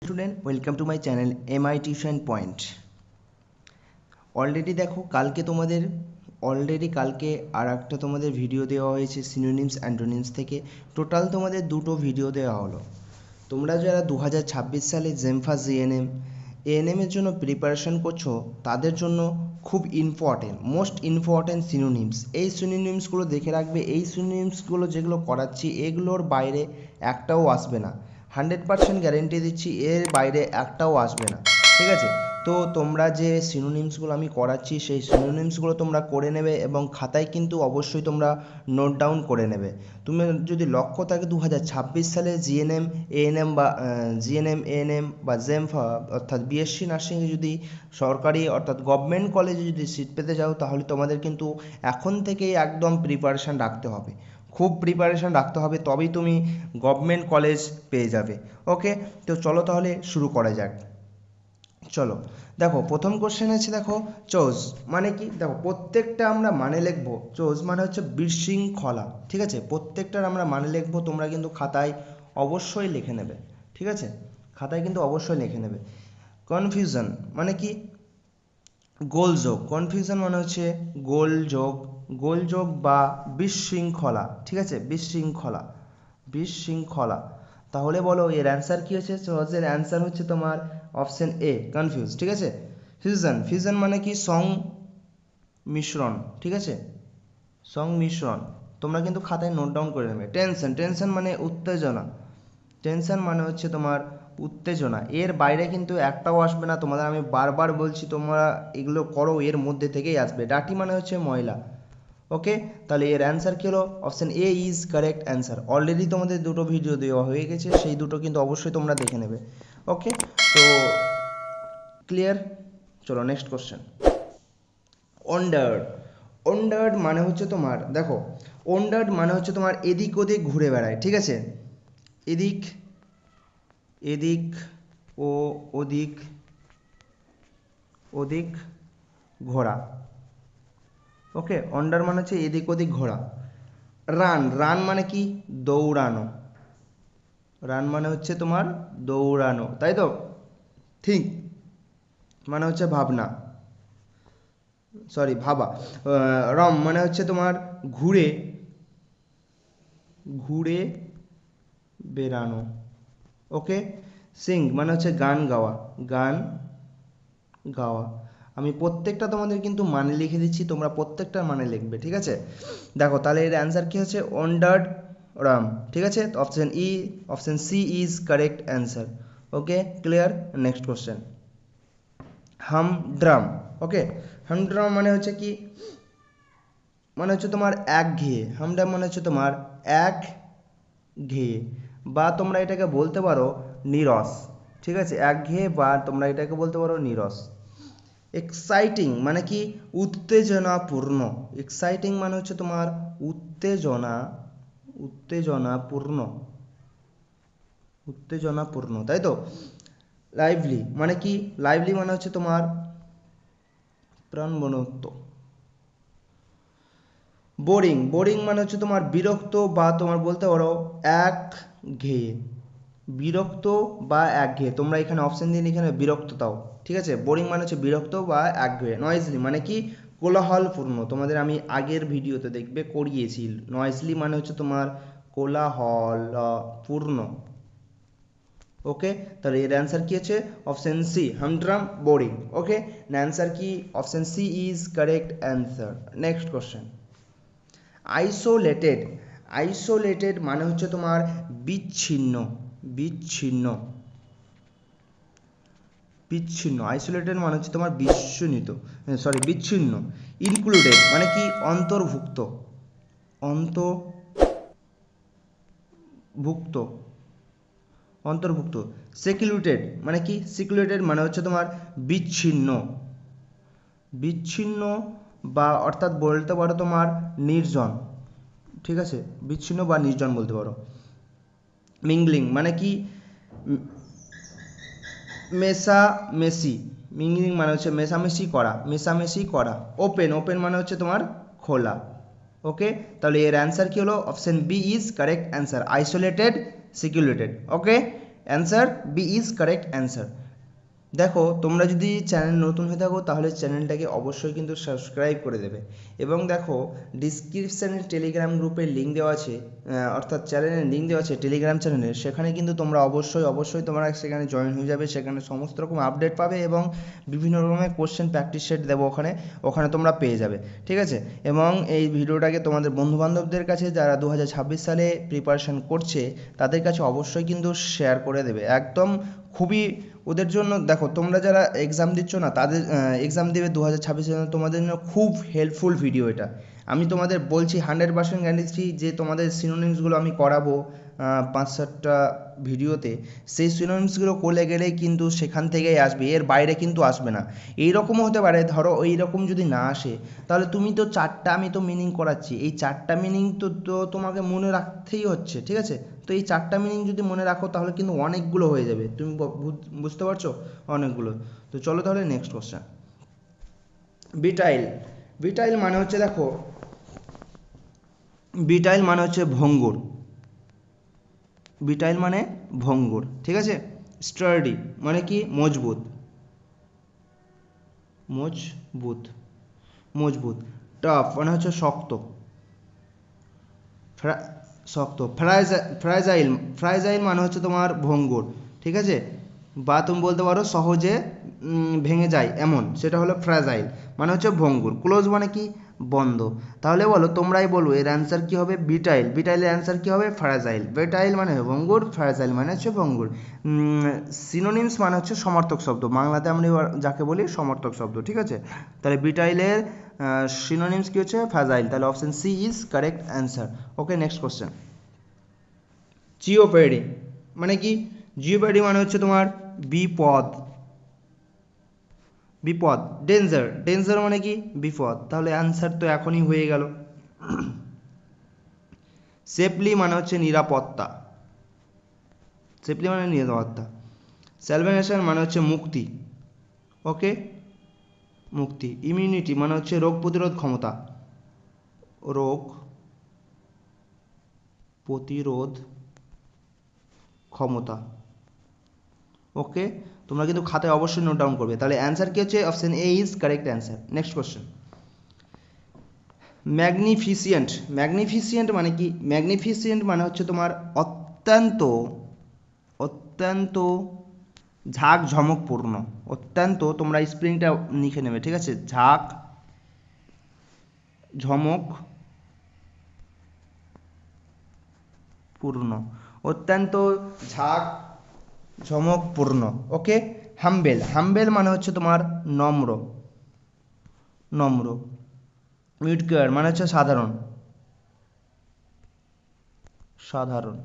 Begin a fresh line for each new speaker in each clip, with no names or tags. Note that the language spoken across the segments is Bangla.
Student welcome to my channel MI tuition point. Already দেখো কালকে আর একটা তোমাদের ভিডিও দেওয়া হয়েছে সিনোনিমস অ্যান্টোনিমস থেকে। টোটাল তোমাদের দুটো ভিডিও দেওয়া হলো। তোমরা যারা 2026 সালে জেমফা জিএনএম এএনএমের জন্য প্রিপারেশন করছো তাদের জন্য খুব মোস্ট ইম্পর্ট্যান্ট সিনোনিমস, এই সিনোনিমসগুলো দেখে রাখবে। এই সিনোনিমসগুলো যেগুলো করাচ্ছি এগুলোর বাইরে একটাও আসবে না, 100% গ্যারেন্টি দিচ্ছি, এর বাইরে একটাও আসবে না। ঠিক আছে, তো তোমরা যে সিনোনিমসগুলো আমি করাচ্ছি সেই সিনোনিমসগুলো তোমরা করে নেবে এবং খাতায় কিন্তু অবশ্যই তোমরা নোট ডাউন করে নেবে। তুমি যদি লক্ষ্য থাকে 2026 সালে জিএনএম এএনএম বা এএনএম বা জেমফা অর্থাৎ বিএসসি নার্সিংয়ে যদি সরকারি অর্থাৎ গভর্নমেন্ট কলেজে যদি সিট পেতে যাও তাহলে তোমাদের কিন্তু এখন থেকেই একদম প্রিপারেশান রাখতে হবে, খুব প্রিপারেশান রাখতে হবে, তবেই তুমি গভর্নমেন্ট কলেজ পেয়ে যাবে। ওকে, তো চলো তাহলে শুরু করা যাক। চলো দেখো, প্রথম কোশ্চেন আছে, দেখো চোজ মানে কি। দেখো প্রত্যেকটা আমরা মানে লিখবো। চোজ মানে হচ্ছে বিশৃঙ্খলা। ঠিক আছে, প্রত্যেকটার আমরা মানে লিখবো, তোমরা কিন্তু খাতায় অবশ্যই লিখে নেবে। ঠিক আছে, খাতায় কিন্তু অবশ্যই লিখে নেবে। কনফিউশন মানে কি, গোলযোগ। কনফিউশন মানে হচ্ছে গোলযোগ বা বিশৃঙ্খলা। ঠিক আছে, বিশৃঙ্খলা। তাহলে বলো এর অ্যান্সার কি হচ্ছে? সহজের অ্যান্সার হচ্ছে তোমার অপশন এ, কনফিউজ। ঠিক আছে, ফিউশন মানে কি, সংমিশ্রণ। ঠিক আছে, সংমিশ্রণ। তোমরা কিন্তু খাতায় নোট ডাউন করে নেবে। টেনশন মানে উত্তেজনা। টেনশন মানে হচ্ছে তোমার উত্তেজনা, এর বাইরে কিন্তু একটাও আসবে না। তোমাদের আমি বারবার বলছি তোমরা এগুলো করো, এর মধ্যে থেকেই আসবে। ডার্টি মানে হচ্ছে ময়লা। ওকে, তাহলে এর অ্যান্সার কী হলো? Option A is correct answer. Already তোমাদের দুটো ভিডিও দেওয়া হয়ে গেছে, সেই দুটো কিন্তু অবশ্যই তোমরা দেখে নেবে। ওকে, তো ক্লিয়ার। চলো নেক্সট কোশ্চেন। ওন্ডার্ড মানে হচ্ছে তোমার, দেখো ওন্ডার্ড মানে হচ্ছে তোমার এদিক ওদিক ঘুরে বেড়ায়। ঠিক আছে, এদিক ও ওদিক ঘোরা। ওকে, ওন্ডার মানে হচ্ছে এদিক ওদিক ঘোরা। রান মানে কি, দৌড়ানো। রান মানে হচ্ছে তোমার দৌড়ানো, তাই তো? ঠিক মানে হচ্ছে ভাবা। রম মানে হচ্ছে তোমার ঘুরে বেড়ানো। ওকে, সিং মানে হচ্ছে গান গাওয়া। আমি প্রত্যেকটা তোমাদের কিন্তু মানে লিখে দিচ্ছি, তোমরা প্রত্যেকটার মানে লিখবে। ঠিক আছে, দেখো তাহলে এর অ্যান্সার কি হচ্ছে? ওন্ডার্ড রাম। ঠিক আছে, option C is correct answer. Okay, clear. Next question, humdrum. Okay, humdrum মানে হচ্ছে কি, মানে হচ্ছে তোমার হামড্রাম মানে হচ্ছে তোমার একঘেয়ে, বা তোমরা এটাকে বলতে পারো নীরস। ঠিক আছে, একঘেয়ে, বা তোমরা এটাকে বলতে পারো নীরস। এক্সাইটিং মানে কি, উত্তেজনাপূর্ণ। এক্সাইটিং মানে হচ্ছে তোমার উত্তেজনাপূর্ণ, তাই তো? লাইভলি মানে হচ্ছে তোমার প্রাণবন্ত। বোরিং মানে হচ্ছে তোমার বিরক্ত, বা তোমার বলতে পারো একঘেয়ে। তোমরা এখানে অপশন দিয়ে এখানে বিরক্ত দাও। ঠিক আছে, বোরিং মানে হচ্ছে বিরক্ত বা একঘেয়ে। নয়েজলি মানে কি, কোলাহলপূর্ণ। তোমাদের আমি আগের ভিডিওতে দেখবে করিয়েছি, নয়েজলি মানে হচ্ছে তোমার কোলাহলপূর্ণ। ওকে, তাহলে এর অ্যান্সার কি আছে? Option C, humdrum boring. Okay, answer কি? Option C is correct answer. Next question, isolated মানে হচ্ছে তোমার বিচ্ছিন্ন। আইসোলেটেড মানে হচ্ছে তোমার বিচ্ছিন্ন। ইনক্লুডেড মানে কি, অন্তর্ভুক্ত। সেক্লুডেড মানে কি, মানে হচ্ছে তোমার বিচ্ছিন্ন, বা অর্থাৎ বলতে পারো তোমার নির্জন। ঠিক আছে, বিচ্ছিন্ন বা নির্জন বলতে পারো। মিংলিং মানে কি, মিংলিং মানে হচ্ছে মেশামেশি করা। ওপেন মানে হচ্ছে তোমার খোলা। ওকে, তাহলে এর অ্যান্সার কি হলো? Option B is correct answer, isolated, secluded. Okay, answer B is correct answer. দেখো তোমরা যদি চ্যানেল নতুন হয়ে থাকো তাহলে চ্যানেলটাকে অবশ্যই কিন্তু সাবস্ক্রাইব করে দেবে এবং দেখো ডিসক্রিপশানে টেলিগ্রাম গ্রুপের লিঙ্ক দেওয়া আছে, অর্থাৎ চ্যানেলের লিঙ্ক দেওয়া আছে টেলিগ্রাম চ্যানেলের, সেখানে কিন্তু তোমরা অবশ্যই তোমরা সেখানে জয়েন হয়ে যাবে। সেখানে সমস্ত রকম আপডেট পাবে এবং বিভিন্ন রকমের কোশ্চেন প্র্যাকটিস সেট দেবো ওখানে তোমরা পেয়ে যাবে, ঠিক আছে। এবং এই ভিডিওটাকে তোমাদের বন্ধুবান্ধবদের কাছে যারা 2026 সালে প্রিপারেশান করছে তাদের কাছে অবশ্যই কিন্তু শেয়ার করে দেবে, একদম খুবই ওদের জন্য। দেখো তোমরা যারা এক্সাম দিচ্ছ না, তাদের এক্সাম দেবে 2026 সালে, তোমাদের জন্য খুব হেল্পফুল ভিডিও এটা। আমি তোমাদের বলছি 100% গ্যারান্টি যে তোমাদের সিনোনিমসগুলো আমি করাবো 5-7টা ভিডিওতে, সেই সিনোনিমসগুলো করলে গেলেই কিন্তু সেখান থেকেই আসবে, এর বাইরে কিন্তু আসবে না। এইরকমও হতে পারে, ধরো এইরকম যদি না আসে তাহলে তুমি তো 4টা, আমি তো মিনিং করাচ্ছি, এই 4টা মিনিং তো তোমাকে মনে রাখতেই হচ্ছে, ঠিক আছে। তো এই 4টা মিনিং যদি মনে রাখো তাহলে কিন্তু অনেকগুলো হয়ে যাবে, তুমি বুঝতে পারছো, অনেকগুলো। তো চলো তাহলে নেক্সট কোশ্চেন। বিটাইল। বিটাইল মানে হচ্ছে, দেখো বিটাইল মানে হচ্ছে ভঙ্গুর। বিটাইল মানে ভঙ্গুর, ঠিক আছে। স্টার্ডি মানে কি মজবুত, মজবুত মজবুত। টাফ মানে হচ্ছে শক্ত, শক্ত। ফ্রাজাইল, ফ্রাজাইল মানে হচ্ছে তোমার ভঙ্গুর, ঠিক আছে। বা তুমি বলতে পারো সহজে ভেঙে যায় এমন, সেটা হলো ফ্রাজাইল মানে হচ্ছে ভঙ্গুর। ক্লোজ মানে কি বন্ধ। তাহলে বলো, তোমরাই বলো এর অ্যান্সার কী হবে? বিটাইল। বিটাইলের অ্যান্সার কী হবে? ফ্রাজাইল। বিটাইল মানে ভঙ্গুর, ফ্রাজাইল মানে হচ্ছে ভঙ্গুর। সিনোনিমস মানে হচ্ছে সমর্থক শব্দ, বাংলাতে আমরা যাকে বলি সমর্থক শব্দ, ঠিক আছে। তাহলে বিটাইলের সিনোনিমস কী হচ্ছে? ফ্রাজাইল। তাহলে option C is correct answer. Okay, next question. Jeopardy মানে কি? জিওপেডি মানে হচ্ছে তোমার বিপদ, বিপদ। ডেঞ্জার, ডেঞ্জার মানে কি বিপদ। তাহলে অ্যান্সার তো এখনই হয়ে গেল। সেফলি মানে হচ্ছে নিরাপত্তা, সেফলি মানে নিরাপত্তা। স্যালভেশন মানে হচ্ছে মুক্তি, ওকে, মুক্তি। ইমিউনিটি মানে হচ্ছে রোগ প্রতিরোধ ক্ষমতা, রোগ প্রতিরোধ ক্ষমতা, ওকে। তোমরা কিন্তু খাতায় অবশ্যই নোট ডাউন করবে। তাহলে অ্যান্সার কি হচ্ছে? Option A is correct answer. Next question. Magnificent. Magnificent মানে কি? ম্যাগনিফিসিয়েন্ট মানে হচ্ছে তোমার অত্যন্ত, অত্যন্ত ঝাঁক ঝমকপূর্ণ। অত্যন্ত, তোমরা স্প্রিংটা লিখে নেবে, ঠিক আছে। ঝাঁক ঝমক পূর্ণ, অত্যন্ত ঝাঁক ঝমকপূর্ণ, ওকে। হাম্বেল। হাম্বেল মানে হচ্ছে তোমার নম্র, নম্র। মিডকেয়ার মানে হচ্ছে সাধারণ, সাধারণ।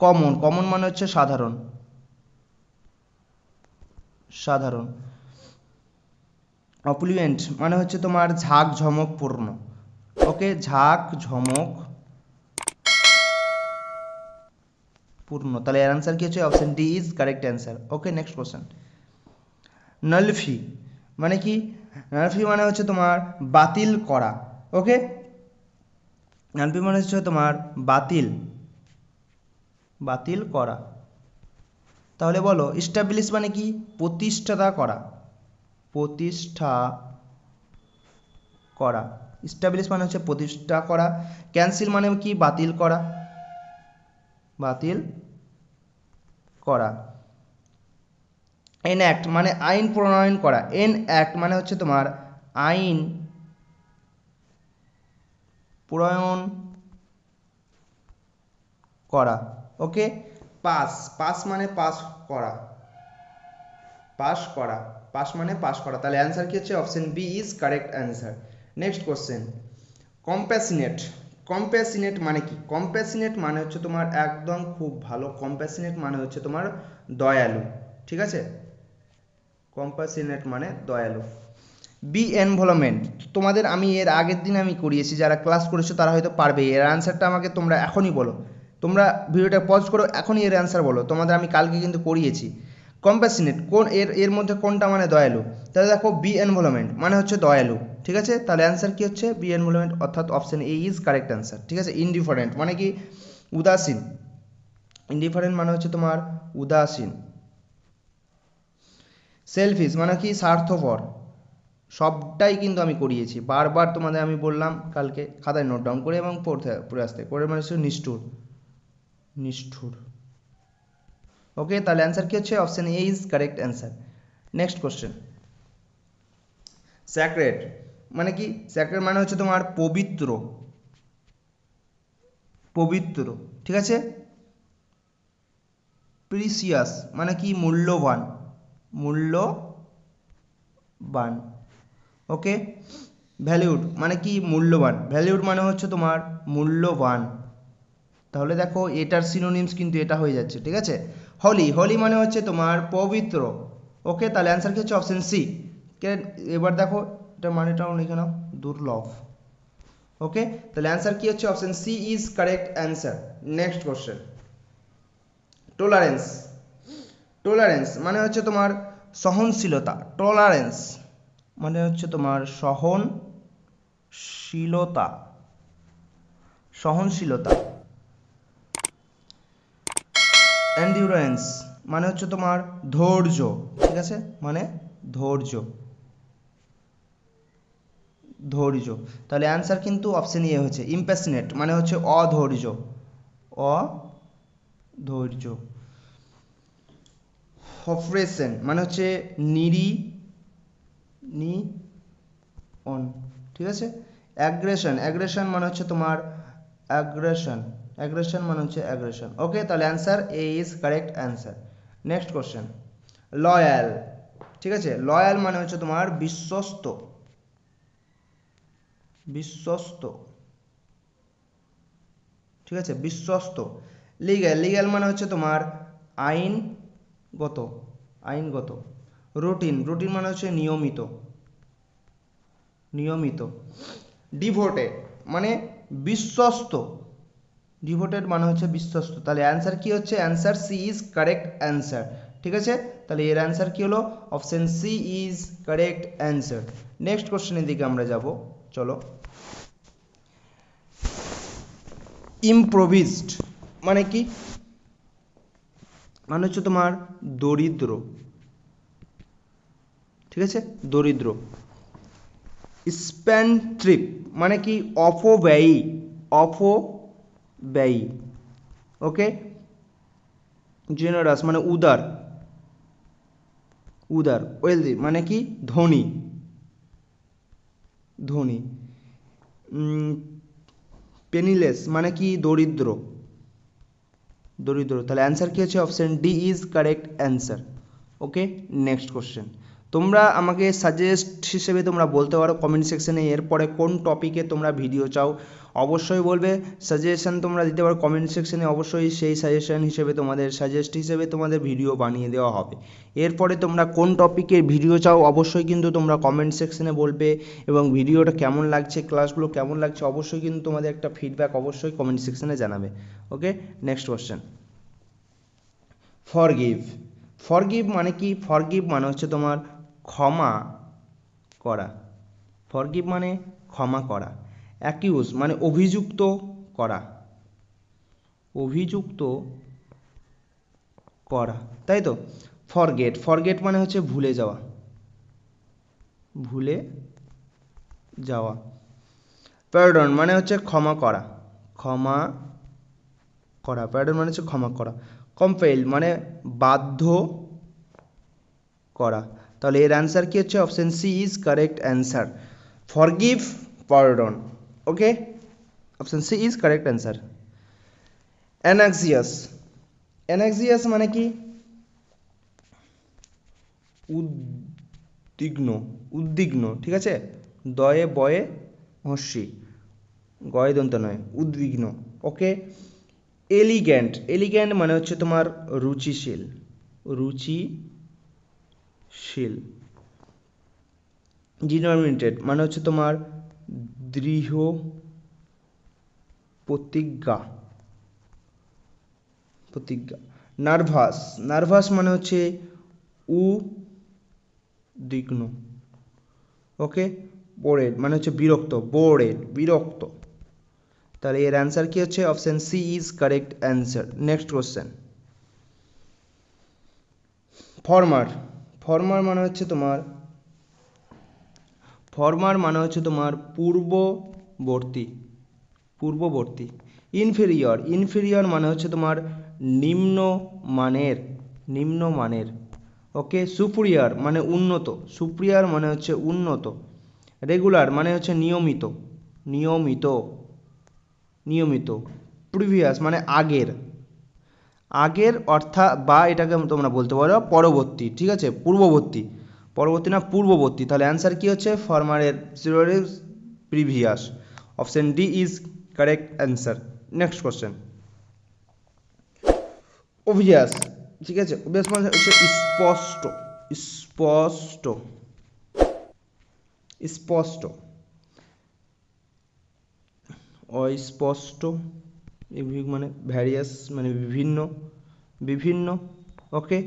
কমন, কমন মানে হচ্ছে সাধারণ, সাধারণ। অপ্লুয়েন্ট মানে হচ্ছে তোমার ঝাঁক ঝমকপূর্ণ, ওকে, ঝাঁক ঝমক পূর্ণ। তাহলে এর অ্যান্সার কি হচ্ছে? Option D is correct answer. Okay, next question. Nullify মানে কি? নালফি মানে হচ্ছে তোমার বাতিল করা, ওকে। নালফি মানে হচ্ছে তোমার বাতিল, বাতিল করা। তাহলে বলো, ইস্টাবলিশ মানে কি? প্রতিষ্ঠাতা করা, প্রতিষ্ঠা করা। ইস্টাবলিশ মানে হচ্ছে প্রতিষ্ঠা করা। ক্যান্সেল মানে কি? বাতিল করা, বাতিল করা। এনঅ্যাক্ট মানে আইন প্রণয়ন করা। এনঅ্যাক্ট মানে হচ্ছে তোমার আইন প্রণয়ন করা, ওকে। পাস, পাস মানে পাস করা, পাস করা, পাস মানে পাস করা। তাহলে অ্যান্সার কি হচ্ছে? Option B is correct answer. Next question. Compassionate. Compassionate মানে কি? কম্প্যাশনেট মানে হচ্ছে তোমার একদম খুব ভালো। কম্প্যাশনেট মানে হচ্ছে তোমার দয়ালু, ঠিক আছে। কম্প্যাশনেট মানে দয়ালু। বি এনভলভমেন্ট, তোমাদের আমি এর আগের দিন আমি করিয়েছি, যারা ক্লাস করেছো তারা হয়তো পারবে। এর অ্যান্সারটা আমাকে তোমরা এখনই বলো, তোমরা ভিডিওটা পজ করো, এখনই এর অ্যান্সার বলো। তোমাদের আমি কালকে কিন্তু করিয়েছি। কম্প্যাশনেট কোন, এর মধ্যে কোনটা মানে দয়ালু? তাহলে দেখো বি এনভলভমেন্ট মানে হচ্ছে দয়ালু, ঠিক আছে। তাহলে অ্যান্সার কি হচ্ছে? বি এনভলভমেন্ট, অর্থাৎ option A is correct answer, ঠিক আছে। ইনডিফারেন্ট মানে কি? উদাসীন, ইনডিফারেন্ট মানে হচ্ছে তোমার উদাসীন। সেলফিশ মানে কি স্বার্থপর। সবটাই কিন্তু আমি করিয়েছি, বারবার তোমাদের আমি বললাম, কালকে খাতায় নোট ডাউন করে এবং পড়ে আসতে করে মানে হচ্ছে নিষ্ঠুর, নিষ্ঠুর। ওকে, তাহলে অ্যান্সার কি হচ্ছে option A is correct answer. Next question, sacred মানে কি? স্যাক্রেড মানে হচ্ছে তোমার পবিত্র, পবিত্র, ঠিক আছে। প্রিসিয়াস মানে কি? মূল্যবান, মূল্যবান। ওকে, ভ্যালিউড মানে কি? মূল্যবান। ভ্যালিউড মানে হচ্ছে তোমার মূল্যবান। তাহলে দেখো এটার সিনোনিমস কিন্তু এটা হয়ে যাচ্ছে, ঠিক আছে। হোলি, হোলি মানে হচ্ছে তোমার পবিত্র। ওকে, তাহলে অ্যান্সার কি হচ্ছে অপশন সি। এবার দেখো এটা মানেটাও লিখে নাও, দুর্লভ। ওকে, তাহলে অ্যান্সার কি হচ্ছে option C is correct answer. Next question, tolerance. Tolerance মানে হচ্ছে তোমার সহনশীলতা। টলারেন্স মানে হচ্ছে তোমার সহনশীলতা, সহনশীলতা। এন্ডিউরেন্স মানে হচ্ছে তোমার ধৈর্য, ঠিক আছে, মানে ধৈর্য, ধৈর্য। তাহলে অ্যান্সার কিন্তু অপশন এ হচ্ছে। ইম্প্যাশনেট মানে হচ্ছে অধৈর্য, অধৈর্য। অপারেশন মানে হচ্ছে ঠিক আছে। অ্যাগ্রেশন, অ্যাগ্রেশন মানে হচ্ছে তোমার অ্যাগ্রেশন, অ্যাগ্রেশন মানে হচ্ছে অ্যাগ্রেশন। ওকে, তাহলে answer A is correct answer. Next question, loyal, ঠিক আছে। লয়াল মানে হচ্ছে তোমার বিশ্বস্ত, বিশ্বস্ত, ঠিক আছে, বিশ্বস্ত। লিগ্যাল, লিগ্যাল মানে হচ্ছে তোমার আইনগত, আইনগত। রুটিন, রুটিন মানে হচ্ছে নিয়মিত, নিয়মিত। ডিভোটেড মানে বিশ্বস্ত, ডিভোটেড মানে হচ্ছে বিশ্বস্ত। তাহলে অ্যান্সার কি হচ্ছে? Answer C is correct answer, ঠিক আছে। তাহলে এর অ্যান্সার কি হলো? Option C is correct answer. Next কোশ্চেনের দিকে আমরা যাব, চলো। ইম্প্রোভিজড মানে কি? মানে হচ্ছে তোমার দরিদ্র, ঠিক আছে, দরিদ্র। স্পেন্ডথ্রিফট মানে কি? অপব্যয়ী, অপব্যয়ী। ওকে, জেনারাস মানে উদার, উদার। ওয়েলদি মানে কি? ধনী, ধনী। পেনিলেস মানে কি? দরিদ্র, দরিদ্র। তাহলে অ্যান্সার কি হচ্ছে? Option D is correct answer. Okay, next question. তোমরা আমাকে সাজেস্ট হিসেবে তোমরা বলতে পারো কমেন্ট সেকশনে এরপরে কোন টপিকে তোমরা ভিডিও চাও, অবশ্যই বলবে। সাজেশন তোমরা দিতে পারো কমেন্ট সেকশনে, অবশ্যই সেই সাজেশন হিসেবে তোমাদের সাজেস্ট হিসেবে তোমাদের ভিডিও বানিয়ে দেওয়া হবে। এরপরে তোমরা কোন টপিকের ভিডিও চাও অবশ্যই কিন্তু তোমরা কমেন্ট সেকশনে বলবে, এবং ভিডিওটা কেমন লাগছে, ক্লাসগুলো কেমন লাগছে, অবশ্যই কিন্তু তোমাদের একটা ফিডব্যাক অবশ্যই কমেন্ট সেকশনে জানাবে। ওকে, নেক্সট কোশ্চেন, ফরগিভ। ফরগিভ মানে কি? ফরগিভ মানে হচ্ছে তোমার ক্ষমা করা, ফরগিভ মানে ক্ষমা করা। অ্যাকিউজ মানে অভিযুক্ত করা, অভিযুক্ত করা, তাই তো। ফরগেট, ফরগেট মানে হচ্ছে ভুলে যাওয়া, ভুলে যাওয়া। প্যারডন মানে হচ্ছে ক্ষমা করা, ক্ষমা করা। প্যারডন মানে হচ্ছে ক্ষমা করা। কম্পেল মানে বাধ্য করা। তাহলে এর অ্যান্সার কি হচ্ছে? Option C is correct answer. Forgive, pardon. Okay, option C is correct answer. Anxious, anxious মানে কি? উদ্বিগ্ন, উদ্বিগ্ন, ঠিক আছে। দয়ে বয়ে হস্যি, গয়ে দন্ত নয়, উদ্বিগ্ন। ওকে, এলিগ্যান্ট, এলিগ্যান্ট মানে হচ্ছে তোমার রুচিশীল, রুচিশীল। ডিটারমিনেটেড মানে হচ্ছে তোমার দৃঢ় প্রতিজ্ঞা, প্রতিজ্ঞা। নার্ভাস, নার্ভাস মানে হচ্ছে উদ্বিগ্ন। ওকে, বোরেড মানে হচ্ছে বিরক্ত, বোরেড, বিরক্ত। তাহলে এর অ্যান্সার কি হচ্ছে? Option C is correct answer. Next question, former মানে হচ্ছে তোমার পূর্ববর্তী। ইনফেরিয়র মানে হচ্ছে তোমার নিম্নমানের। ওকে, সুপিরিয়র মানে উন্নত। রেগুলার মানে হচ্ছে নিয়মিত। প্রিভিয়াস মানে আগের অর্থাৎ, বা এটাকে তোমরা বলতে পারো পরবর্তী, ঠিক আছে, পূর্ববর্তী না পূর্ববর্তী। তাহলে অ্যান্সার কি হচ্ছে, ফরমারের synonyms previous. Option D is correct answer. Next question, obvious, ঠিক আছে, অবভিয়াস মানে হচ্ছে স্পষ্ট, অস্পষ্ট, মানে ভ্যারিয়াস মানে বিভিন্ন। ওকে,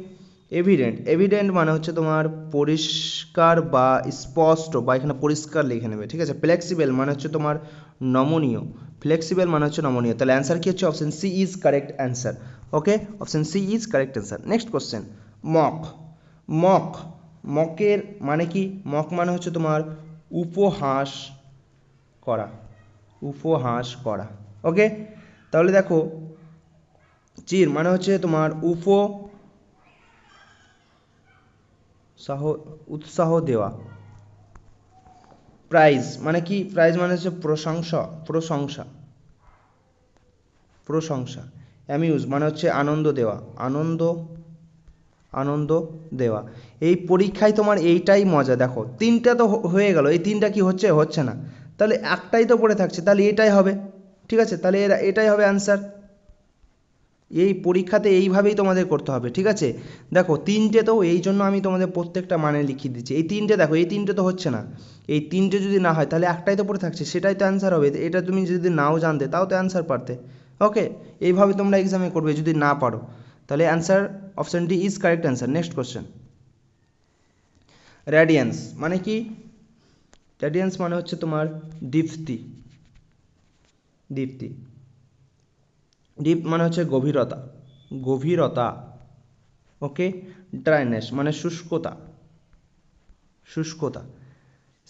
এভিডেন্ট মানে হচ্ছে তোমার পরিষ্কার বা স্পষ্ট, বা এখানে পরিষ্কার লিখে নেবে, ঠিক আছে। ফ্লেক্সিবল মানে হচ্ছে তোমার নমনীয়। তাহলে অ্যান্সার কি হচ্ছে, option C is correct answer. Okay, option C is correct answer. Next question, মকের মানে কি? মক মানে হচ্ছে তোমার উপহাস করা। ওকে, তাহলে দেখো, চির মানে হচ্ছে তোমার উৎসাহ দেওয়া। প্রাইজ মানে কি? প্রাইজ মানে হচ্ছে প্রশংসা। অ্যামিউজ মানে হচ্ছে আনন্দ দেওয়া। এই পরীক্ষায় তোমার এইটাই মজা, দেখো তিনটা তো হয়ে গেল, এই তিনটা কি হচ্ছে না, তাহলে একটাই তো পড়ে থাকছে, তাহলে এটাই হবে, ঠিক আছে, তাহলে এটাই হবে অ্যান্সার। এই পরীক্ষাতে এইভাবেই তোমাদের করতে হবে, ঠিক আছে। দেখো তিনটে তো, এই জন্য আমি তোমাদের প্রত্যেকটা মানে লিখিয়ে দিচ্ছি। এই তিনটে দেখো, এই তিনটে তো হচ্ছে না, এই তিনটে যদি না হয় তাহলে একটাই তো পড়ে থাকছে, সেটাই তো অ্যান্সার হবে। এটা তুমি যদি নাও জানতে তাও তো অ্যান্সার পারতে। ওকে, এইভাবে তোমরা এক্সামে করবে যদি না পারো, তাহলে answer option D is correct answer. Next question, radiance মানে কি? রেডিয়েন্স মানে হচ্ছে তোমার দীপ্তি। ডিপ মানে হচ্ছে গভীরতা। ওকে, ড্রাইনেস মানে শুষ্কতা।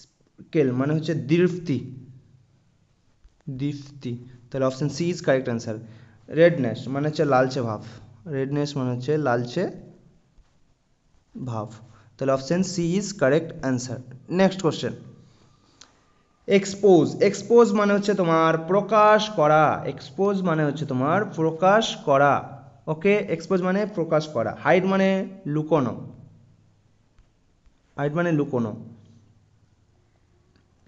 স্কেল মানে হচ্ছে দীপ্তি। তাহলে option C is correct answer. Redness মানে হচ্ছে লালচে ভাব। তাহলে option C is correct answer. Next question, expose মানে হচ্ছে তোমার প্রকাশ করা। ওকে, এক্সপোজ মানে প্রকাশ করা। হাইড মানে লুকোনো।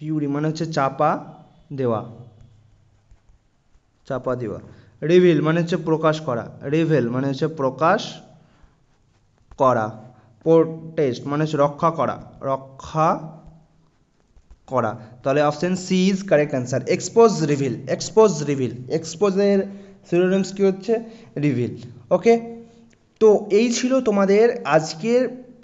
পিউরি মানে হচ্ছে চাপা দেওয়া। রিভিল মানে হচ্ছে প্রকাশ করা। প্রোটেস্ট মানে হচ্ছে রক্ষা করা। তাহলে option C is correct answer. এক্সপোজের সিনোনিমস কি হচ্ছে? রিভিল। ওকে, তো এই ছিল তোমাদের আজকের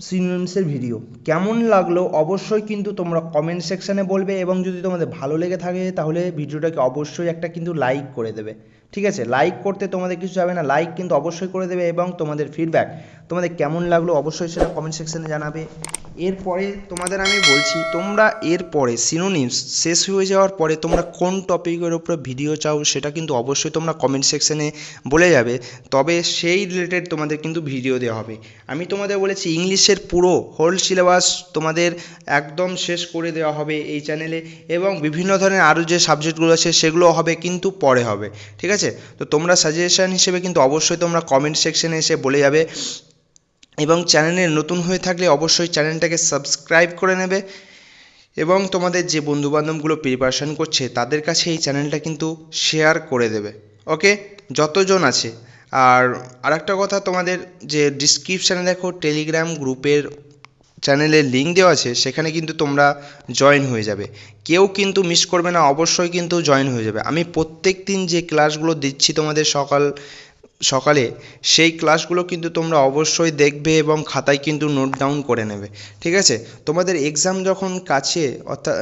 সিনোনিমসের ভিডিও। কেমন লাগলো অবশ্যই কিন্তু তোমরা কমেন্ট সেকশানে বলবে, এবং যদি তোমাদের ভালো লেগে থাকে তাহলে ভিডিওটাকে অবশ্যই একটা কিন্তু লাইক করে দেবে, ঠিক আছে। লাইক করতে তোমাদের কিছু যাবে না, লাইক কিন্তু অবশ্যই করে দেবে, এবং তোমাদের ফিডব্যাক, তোমাদের কেমন লাগলো অবশ্যই সেটা কমেন্ট সেকশানে জানাবে। এরপরে তোমাদের আমি বলছি, তোমরা এরপরে সিনোনিমস শেষ হয়ে যাওয়ার পরে তোমরা কোন টপিকের উপরে ভিডিও চাও সেটা কিন্তু অবশ্যই তোমরা কমেন্ট সেকশানে বলে যাবে, তবে সেই রিলেটেড তোমাদের কিন্তু ভিডিও দেওয়া হবে। আমি তোমাদের বলেছি ইংলিশের পুরো হোল সিলেবাস তোমাদের একদম শেষ করে দেওয়া হবে এই চ্যানেলে, এবং বিভিন্ন ধরনের আরও যে সাবজেক্টগুলো আছে সেগুলো হবে, কিন্তু পরে হবে, ঠিক আছে। তো তোমরা সাজেশন হিসেবে কিন্তু অবশ্যই তোমরা কমেন্ট সেকশানে এসে বলে যাবে, এবং চ্যানেলে নতুন হয়ে থাকলে অবশ্যই চ্যানেলটাকে সাবস্ক্রাইব করে নেবে, এবং তোমাদের যে বন্ধুবান্ধবগুলো প্রিপারেশান করছে তাদের কাছে এই চ্যানেলটা কিন্তু শেয়ার করে দেবে। ওকে, যতজন আছে। আর আরেকটা কথা, তোমাদের যে ডিসক্রিপশানে দেখো টেলিগ্রাম গ্রুপের চ্যানেলের লিঙ্ক দেওয়া আছে, সেখানে কিন্তু তোমরা জয়েন হয়ে যাবে, কেউ কিন্তু মিস করবে না, অবশ্যই কিন্তু জয়েন হয়ে যাবে। আমি প্রত্যেক দিন যে ক্লাসগুলো দিচ্ছি তোমাদের সকাল সকালে সেই ক্লাসগুলো কিন্তু তোমরা অবশ্যই দেখবে এবং খাতায় কিন্তু নোট ডাউন করে নেবে, ঠিক আছে? তোমাদের এক্সাম যখন কাছে অর্থাৎ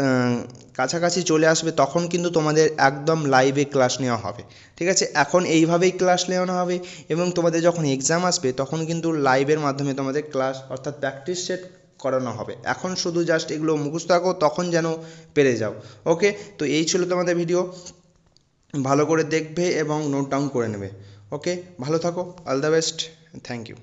কাছাকাছি চলে আসবে তখন কিন্তু তোমাদের একদম লাইভে ক্লাস নেওয়া হবে, ঠিক আছে? এখন এইভাবেই ক্লাস নেওয়ানো হবে এবং তোমাদের যখন এক্সাম আসবে তখন কিন্তু লাইভের মাধ্যমে তোমাদের ক্লাস অর্থাৎ প্র্যাকটিস সেট করানো হবে। এখন শুধু জাস্ট এগুলো মুখস্থ রাখো, তখন যেন পেরে যাও। ওকে, তো এই ছিল তোমাদের ভিডিও। ভালো করে দেখবে এবং নোট ডাউন করে নেবে। ওকে, ভালো থাকো, all the best, thank you.